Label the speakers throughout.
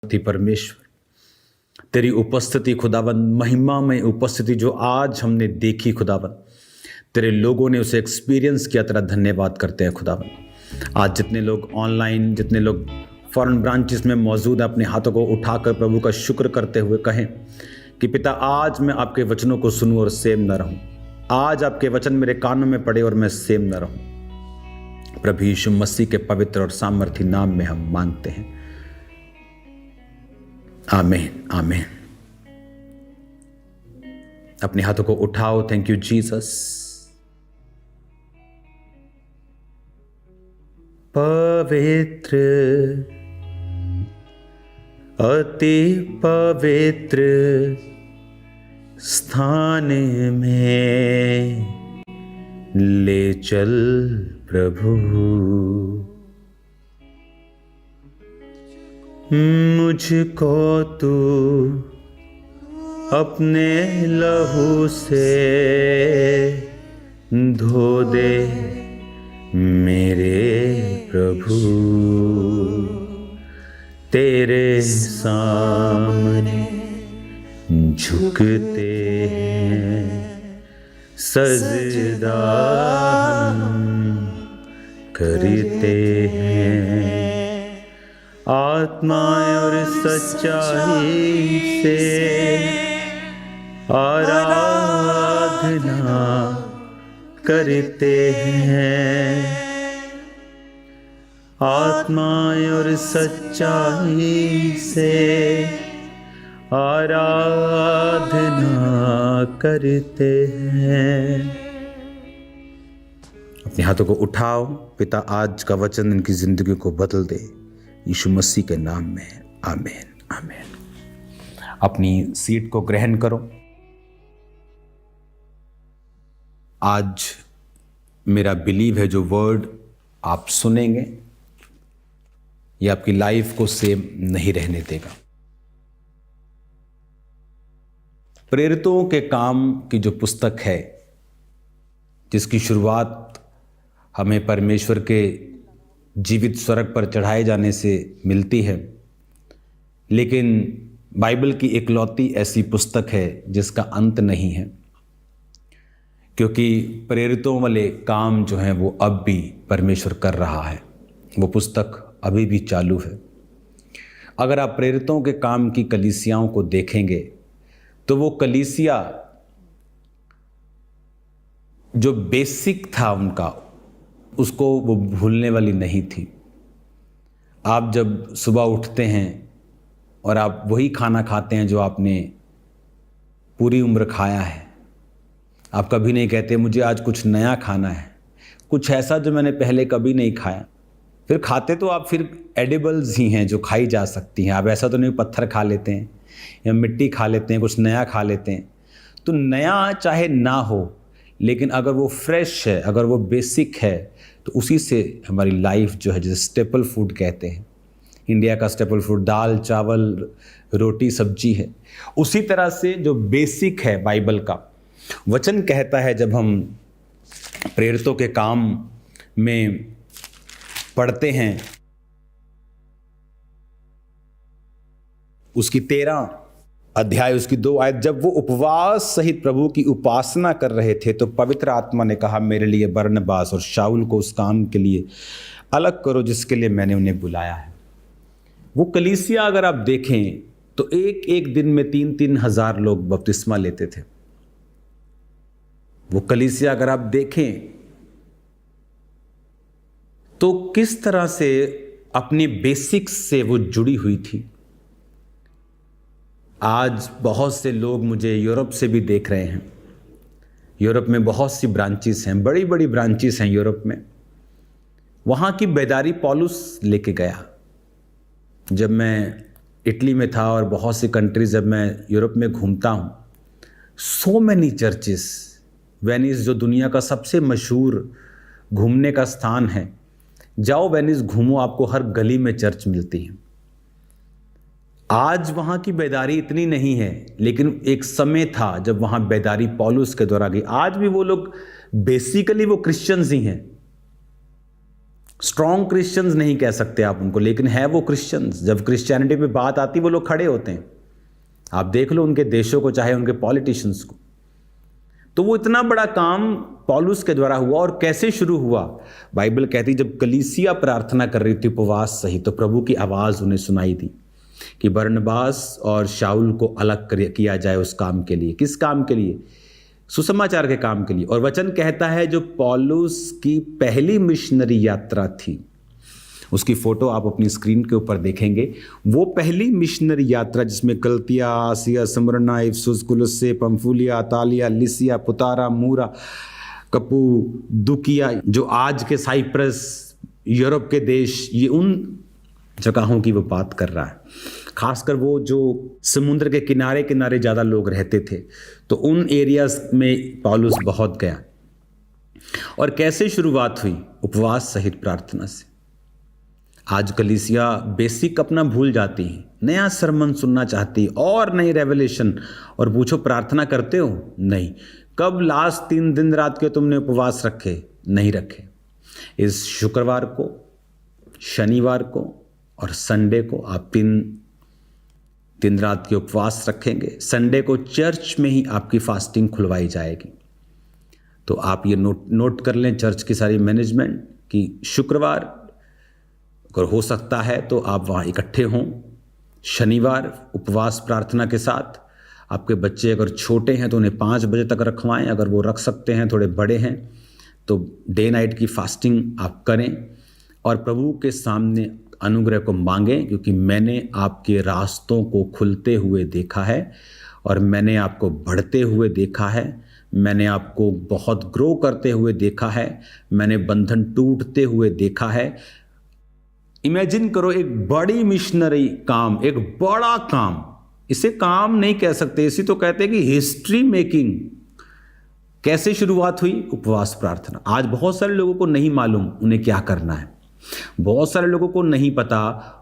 Speaker 1: थी परमेश्वर, तेरी उपस्थिति खुदाबंद, महिमा में उपस्थिति जो आज हमने देखी खुदाबंद, तेरे लोगों ने उसे एक्सपीरियंस किया, तेरा धन्यवाद करते हैं खुदाबंद। आज जितने लोग ऑनलाइन, जितने लोग फॉरेन ब्रांचेस में मौजूद हैं, अपने हाथों को उठाकर प्रभु का शुक्र करते हुए कहें कि पिता आज मैं आपके वचनों को सुनूं और सेम न रहूं। आज आपके वचन मेरे कानों में पड़े और मैं सेम न रहूं। प्रभु यीशु मसीह के पवित्र और सामर्थी नाम में हम मांगते हैं, आमीन आमीन। अपने हाथों को उठाओ। Thank you Jesus. पवित्र, अति पवित्र स्थान में ले चल प्रभु, मुझको तू अपने लहू से धो दे मेरे प्रभु। तेरे सामने झुकते हैं, सजदा करते हैं, आत्मा और सच्चाई से आराधना करते हैं, आत्मा और सच्चाई से आराधना करते हैं। अपने हाथों को उठाओ। पिता आज का वचन इनकी जिंदगी को बदल दे, यीशु मसीह के नाम में, आमीन आमीन। अपनी सीट को ग्रहण करो। आज मेरा बिलीव है जो वर्ड आप सुनेंगे ये आपकी लाइफ को सेम नहीं रहने देगा। प्रेरितों के काम की जो पुस्तक है, जिसकी शुरुआत हमें परमेश्वर के जीवित स्वर्ग पर चढ़ाए जाने से मिलती है, लेकिन बाइबल की इकलौती ऐसी पुस्तक है जिसका अंत नहीं है, क्योंकि प्रेरितों वाले काम जो हैं वो अब भी परमेश्वर कर रहा है। वो पुस्तक अभी भी चालू है। अगर आप प्रेरितों के काम की कलीसियाओं को देखेंगे तो वो कलीसिया जो बेसिक था उनका, उसको वो भूलने वाली नहीं थी। आप जब सुबह उठते हैं और आप वही खाना खाते हैं जो आपने पूरी उम्र खाया है, आप कभी नहीं कहते मुझे आज कुछ नया खाना है, कुछ ऐसा जो मैंने पहले कभी नहीं खाया। फिर खाते तो आप फिर एडिबल्स ही हैं जो खाई जा सकती हैं। आप ऐसा तो नहीं पत्थर खा लेते हैं या मिट्टी खा लेते हैं, कुछ नया खा लेते हैं। तो नया चाहे ना हो, लेकिन अगर वो फ्रेश है, अगर वो बेसिक है, तो उसी से हमारी लाइफ जो है, जैसे स्टेपल फूड कहते हैं, इंडिया का स्टेपल फूड दाल चावल रोटी सब्जी है, उसी तरह से जो बेसिक है बाइबल का वचन कहता है। जब हम प्रेरितों के काम में पढ़ते हैं, उसकी 13 अध्याय, उसकी 2 आयत, जब वो उपवास सहित प्रभु की उपासना कर रहे थे तो पवित्र आत्मा ने कहा, मेरे लिए बरनबास और शाऊल को उस काम के लिए अलग करो जिसके लिए मैंने उन्हें बुलाया है। वो कलीसिया अगर आप देखें तो एक एक दिन में 3-3 हजार लोग बपतिस्मा लेते थे। वो कलीसिया अगर आप देखें तो किस तरह से अपने बेसिक्स से वो जुड़ी हुई थी। आज बहुत से लोग मुझे यूरोप से भी देख रहे हैं। यूरोप में बहुत सी ब्रांचेस हैं, बड़ी बड़ी ब्रांचेस हैं यूरोप में। वहाँ की बेदारी पौलुस लेके गया। जब मैं इटली में था और बहुत सी कंट्रीज जब मैं यूरोप में घूमता हूँ, सो मैनी चर्चेस, वेनिस जो दुनिया का सबसे मशहूर घूमने का स्थान है, जाओ वेनिस घूमो, आपको हर गली में चर्च मिलती है। आज वहाँ की बेदारी इतनी नहीं है, लेकिन एक समय था जब वहाँ बेदारी पौलुस के द्वारा गई। आज भी वो लोग बेसिकली वो क्रिश्चियंस ही हैं, स्ट्रॉन्ग क्रिश्चियंस नहीं कह सकते आप उनको, लेकिन है वो क्रिश्चियंस। जब क्रिश्चियनिटी पे बात आती वो लोग खड़े होते हैं। आप देख लो उनके देशों को, चाहे उनके पॉलिटिशियंस को। तो वो इतना बड़ा काम पौलुस के द्वारा हुआ। और कैसे शुरू हुआ? बाइबल कहती जब कलीसिया प्रार्थना कर रही थी उपवास सहित, तो प्रभु की आवाज़ उन्हें सुनाई दी कि बरनबास और शाऊल को अलग किया जाए उस काम के लिए। किस काम के लिए? सुसमाचार के काम के लिए। और वचन कहता है जो पौलुस की पहली मिशनरी यात्रा थी, उसकी फोटो आप अपनी स्क्रीन के ऊपर देखेंगे, वो पहली मिशनरी यात्रा जिसमें गलतिया, आसिया, स्मुरना, इफसुस, कुलुस्से, पंफूलिया, अतालिया, लिसिया, पुतारा, मूरा, कपू, दुकिया, जो आज के साइप्रस, यूरोप के देश, ये उन जगहों की वो बात कर रहा है। खासकर वो जो समुद्र के किनारे किनारे ज़्यादा लोग रहते थे, तो उन एरियाज में पौलुस बहुत गया। और कैसे शुरुआत हुई? उपवास सहित प्रार्थना से। आज कलीसिया बेसिक अपना भूल जाती है, नया सरमन सुनना चाहती है और नई रेवलेशन, और पूछो प्रार्थना करते हो? नहीं। कब लास्ट 3 दिन रात के तुमने उपवास रखे? नहीं रखे। इस शुक्रवार को, शनिवार को और संडे को आप 3 रात के उपवास रखेंगे। संडे को चर्च में ही आपकी फास्टिंग खुलवाई जाएगी। तो आप ये नोट कर लें चर्च की सारी मैनेजमेंट कि शुक्रवार अगर हो सकता है तो आप वहाँ इकट्ठे हों। शनिवार उपवास प्रार्थना के साथ, आपके बच्चे अगर छोटे हैं तो उन्हें 5 बजे तक रखवाएं, अगर वो रख सकते हैं, थोड़े बड़े हैं तो डे नाइट की फास्टिंग आप करें और प्रभु के सामने अनुग्रह को मांगें, क्योंकि मैंने आपके रास्तों को खुलते हुए देखा है और मैंने आपको बढ़ते हुए देखा है, मैंने आपको बहुत ग्रो करते हुए देखा है, मैंने बंधन टूटते हुए देखा है। इमेजिन करो एक बड़ी मिशनरी काम, एक बड़ा काम, इसे काम नहीं कह सकते, इसी तो कहते हैं कि हिस्ट्री मेकिंग। कैसे शुरुआत हुई? उपवास प्रार्थना। आज बहुत सारे लोगों को नहीं मालूम उन्हें क्या करना है, बहुत सारे लोगों को नहीं पता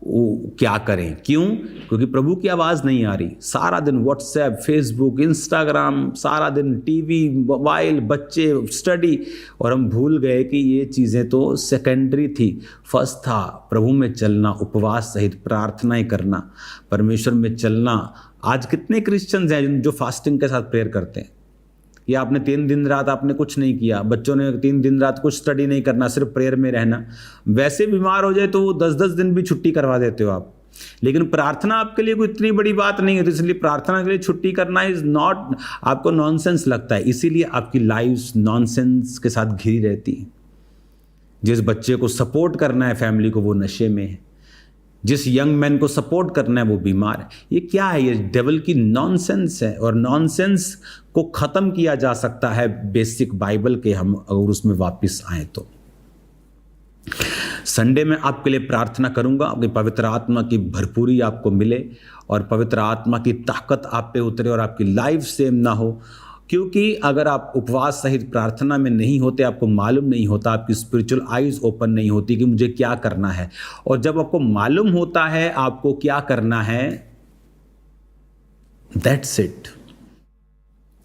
Speaker 1: वो क्या करें। क्यों? क्योंकि प्रभु की आवाज़ नहीं आ रही। सारा दिन व्हाट्सएप, फेसबुक, इंस्टाग्राम, सारा दिन टीवी, मोबाइल, बच्चे, स्टडी, और हम भूल गए कि ये चीज़ें तो सेकेंडरी थी। फर्स्ट था प्रभु में चलना, उपवास सहित प्रार्थनाएं करना, परमेश्वर में चलना। आज कितने क्रिश्चियंस हैं जो फास्टिंग के साथ प्रेयर करते हैं? या आपने 3 दिन रात आपने कुछ नहीं किया, बच्चों ने 3 दिन रात कुछ स्टडी नहीं करना, सिर्फ प्रेयर में रहना। वैसे बीमार हो जाए तो वो 10-10 दिन भी छुट्टी करवा देते हो आप। लेकिन प्रार्थना आपके लिए कोई इतनी बड़ी बात नहीं है, तो इसलिए प्रार्थना के लिए छुट्टी करना इज नॉट, आपको नॉनसेंस लगता है, इसीलिए आपकी लाइफ नॉनसेंस के साथ घिरी रहती है। जिस बच्चे को सपोर्ट करना है फैमिली को, वो नशे में है। जिस यंग मैन को सपोर्ट करना है वो बीमार है। ये क्या है? ये डेविल की नॉनसेंस है, और नॉनसेंस को ख़त्म किया जा सकता है बेसिक बाइबल के, हम अगर उसमें वापस आए तो। संडे में आपके लिए प्रार्थना करूंगा कि पवित्र आत्मा की भरपूरी आपको मिले और पवित्र आत्मा की ताकत आप पे उतरे और आपकी लाइफ सेम ना हो। क्योंकि अगर आप उपवास सहित प्रार्थना में नहीं होते, आपको मालूम नहीं होता, आपकी स्पिरिचुअल आइज ओपन नहीं होती कि मुझे क्या करना है। और जब आपको मालूम होता है आपको क्या करना है, दैट्स इट,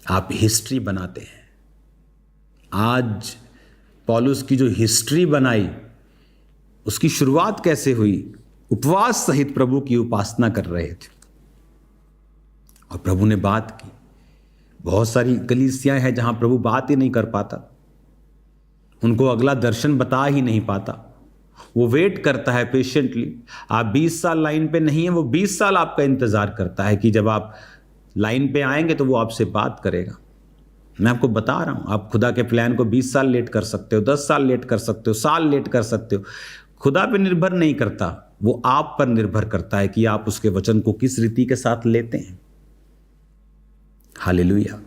Speaker 1: आप हिस्ट्री बनाते हैं। आज पौलुस की जो हिस्ट्री बनाई, उसकी शुरुआत कैसे हुई? उपवास सहित प्रभु की उपासना कर रहे थे और प्रभु ने बात की। बहुत सारी कलीसियां हैं जहां प्रभु बात ही नहीं कर पाता, उनको अगला दर्शन बता ही नहीं पाता। वो वेट करता है पेशेंटली। आप 20 साल लाइन पे नहीं है, वो 20 साल आपका इंतजार करता है कि जब आप लाइन पे आएंगे तो वो आपसे बात करेगा। मैं आपको बता रहा हूं, आप खुदा के प्लान को 20 साल लेट कर सकते हो, 10 साल लेट कर सकते हो, साल लेट कर सकते हो। खुदा पे निर्भर नहीं करता, वो आप पर निर्भर करता है कि आप उसके वचन को किस रीति के साथ लेते हैं। हालेलुया।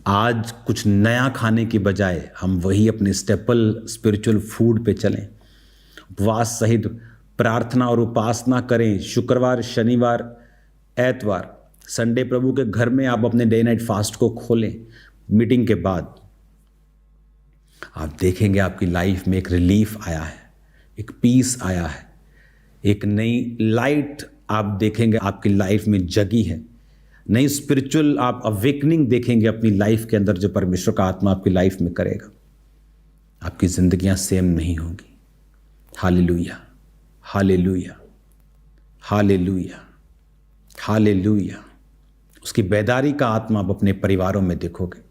Speaker 1: आज कुछ नया खाने की बजाय हम वही अपने स्टेपल स्पिरिचुअल फूड पे चलें। उपवास सहित प्रार्थना और उपासना करें। शुक्रवार, शनिवार, एतवार, संडे प्रभु के घर में आप अपने डे नाइट फास्ट को खोलें। मीटिंग के बाद आप देखेंगे आपकी लाइफ में एक रिलीफ आया है, एक पीस आया है, एक नई लाइट आप देखेंगे आपकी लाइफ में जगी है। नई स्पिरिचुअल आप अवेकनिंग देखेंगे अपनी लाइफ के अंदर, जो परमेश्वर का आत्मा आपकी लाइफ में करेगा। आपकी जिंदगियां सेम नहीं होंगी। Hallelujah, hallelujah, hallelujah, hallelujah. उसकी बेदारी का आत्मा आप अपने परिवारों में देखोगे।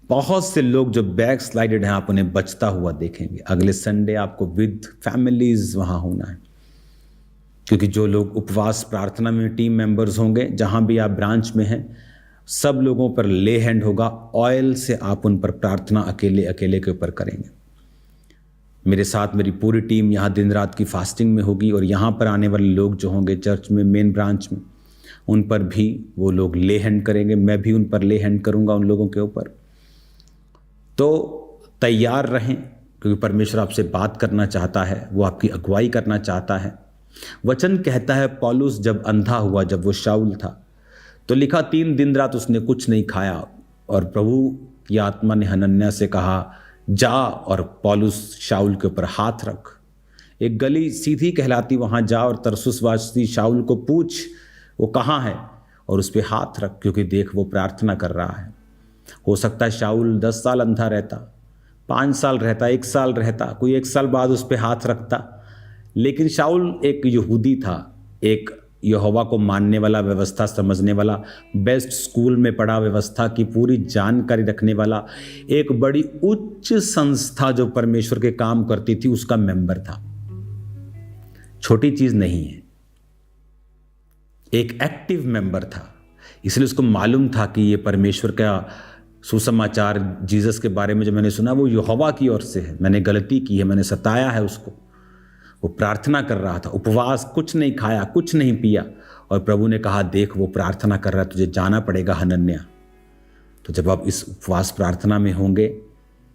Speaker 1: बहुत से लोग जो बैक स्लाइडेड हैं, आप उन्हें बचता हुआ देखेंगे। अगले संडे आपको विद फैमिलीज वहाँ होना है, क्योंकि जो लोग उपवास प्रार्थना में टीम मेंबर्स होंगे, जहाँ भी आप ब्रांच में हैं, सब लोगों पर ले हैंड होगा। ऑयल से आप उन पर प्रार्थना अकेले अकेले के ऊपर करेंगे। मेरे साथ मेरी पूरी टीम यहाँ दिन रात की फास्टिंग में होगी, और यहाँ पर आने वाले लोग जो होंगे चर्च में, मेन ब्रांच में, उन पर भी वो लोग ले हैंड करेंगे। मैं भी उन पर ले हैंड करूँगा, उन लोगों के ऊपर। तो तैयार रहें, क्योंकि परमेश्वर आपसे बात करना चाहता है, वो आपकी अगुवाई करना चाहता है। वचन कहता है पौलुस जब अंधा हुआ, जब वो शाऊल था, तो लिखा 3 दिन रात उसने कुछ नहीं खाया, और प्रभु की आत्मा ने हनन्याह से कहा जा और पौलुस शाऊल के ऊपर हाथ रख। एक गली सीधी कहलाती, वहाँ जा और तरसुसवासी शाऊल को पूछ वो कहाँ है, और उस पर हाथ रख, क्योंकि देख वो प्रार्थना कर रहा है। हो सकता है शाऊल 10 साल अंधा रहता, 5 साल रहता, 1 साल रहता, कोई 1 साल बाद उस पर हाथ रखता। लेकिन शाऊल एक यहूदी था, एक यहोवा को मानने वाला, व्यवस्था समझने वाला, बेस्ट स्कूल में पढ़ा, व्यवस्था की पूरी जानकारी रखने वाला, एक बड़ी उच्च संस्था जो परमेश्वर के काम करती थी उसका मेंबर था। छोटी चीज नहीं है, एक एक्टिव मेंबर था। इसलिए उसको मालूम था कि ये परमेश्वर का सुसमाचार जीसस के बारे में जो मैंने सुना वो यहोवा की ओर से है, मैंने गलती की है, मैंने सताया है उसको। वो प्रार्थना कर रहा था, उपवास, कुछ नहीं खाया, कुछ नहीं पिया, और प्रभु ने कहा देख वो प्रार्थना कर रहा है, तुझे जाना पड़ेगा हनन्याह। तो जब आप इस उपवास प्रार्थना में होंगे,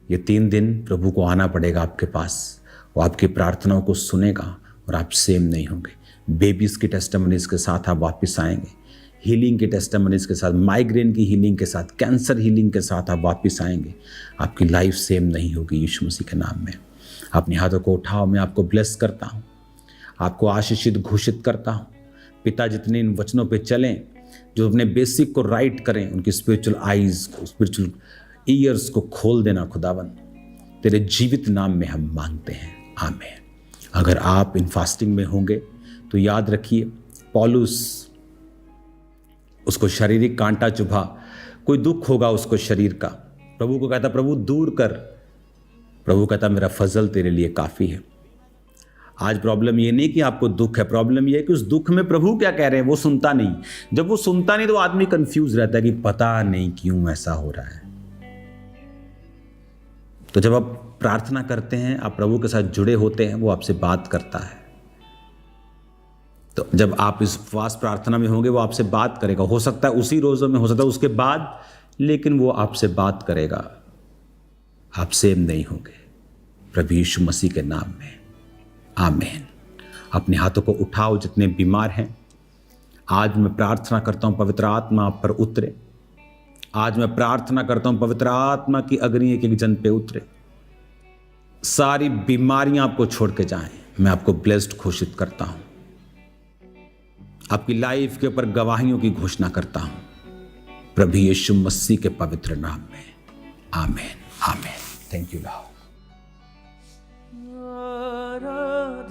Speaker 1: ये 3 दिन प्रभु को आना पड़ेगा आपके पास, वो आपकी प्रार्थनाओं को सुनेगा और आप सेम नहीं होंगे। बेबीज़ की टेस्टिमनीज़ के साथ आप वापस आएंगे, हीलिंग की टेस्टिमनीज़ के साथ, माइग्रेन की हीलिंग के साथ, कैंसर हीलिंग के साथ आप वापस आएंगे। आपकी लाइफ सेम नहीं होगी यीशु मसीह के नाम में। अपने हाथों को उठाओ, मैं आपको ब्लेस करता हूँ, आपको आशीषित घोषित करता हूँ। पिता जितने इन वचनों पे चलें, जो अपने बेसिक को राइट करें, उनकी स्पिरिचुअल आइज़ को, स्पिरिचुअल ईयर्स को खोल देना खुदावन, तेरे जीवित नाम में हम मांगते हैं, आमीन। अगर आप इन फास्टिंग में होंगे तो याद रखिए, पौलुस, उसको शारीरिक कांटा चुभा, कोई दुख होगा उसको शरीर का, प्रभु को कहता प्रभु दूर कर, प्रभु कहता मेरा फजल तेरे लिए काफ़ी है। आज प्रॉब्लम ये नहीं कि आपको दुख है, प्रॉब्लम ये है कि उस दुख में प्रभु क्या कह रहे हैं वो सुनता नहीं। जब वो सुनता नहीं तो आदमी कंफ्यूज रहता है कि पता नहीं क्यों ऐसा हो रहा है। तो जब आप प्रार्थना करते हैं, आप प्रभु के साथ जुड़े होते हैं, वो आपसे बात करता है। तो जब आप इस उपवास प्रार्थना में होंगे, वो आपसे बात करेगा। हो सकता है उसी रोज़ों में, हो सकता है उसके बाद, लेकिन वो आपसे बात करेगा। आप सेम नहीं होंगे, प्रभु यीशु मसीह के नाम में, आमीन। अपने हाथों को उठाओ जितने बीमार हैं। आज मैं प्रार्थना करता हूँ पवित्र आत्मा आप पर उतरे। आज मैं प्रार्थना करता हूँ पवित्र आत्मा की अग्नि एक एक जन पे उतरे, सारी बीमारियां आपको छोड़ के जाएं। मैं आपको ब्लेस्ड घोषित करता हूं, आपकी लाइफ के ऊपर गवाहियों की घोषणा करता हूं, प्रभु यीशु मसीह के पवित्र नाम में, आमीन, आमीन। Thank you Lord.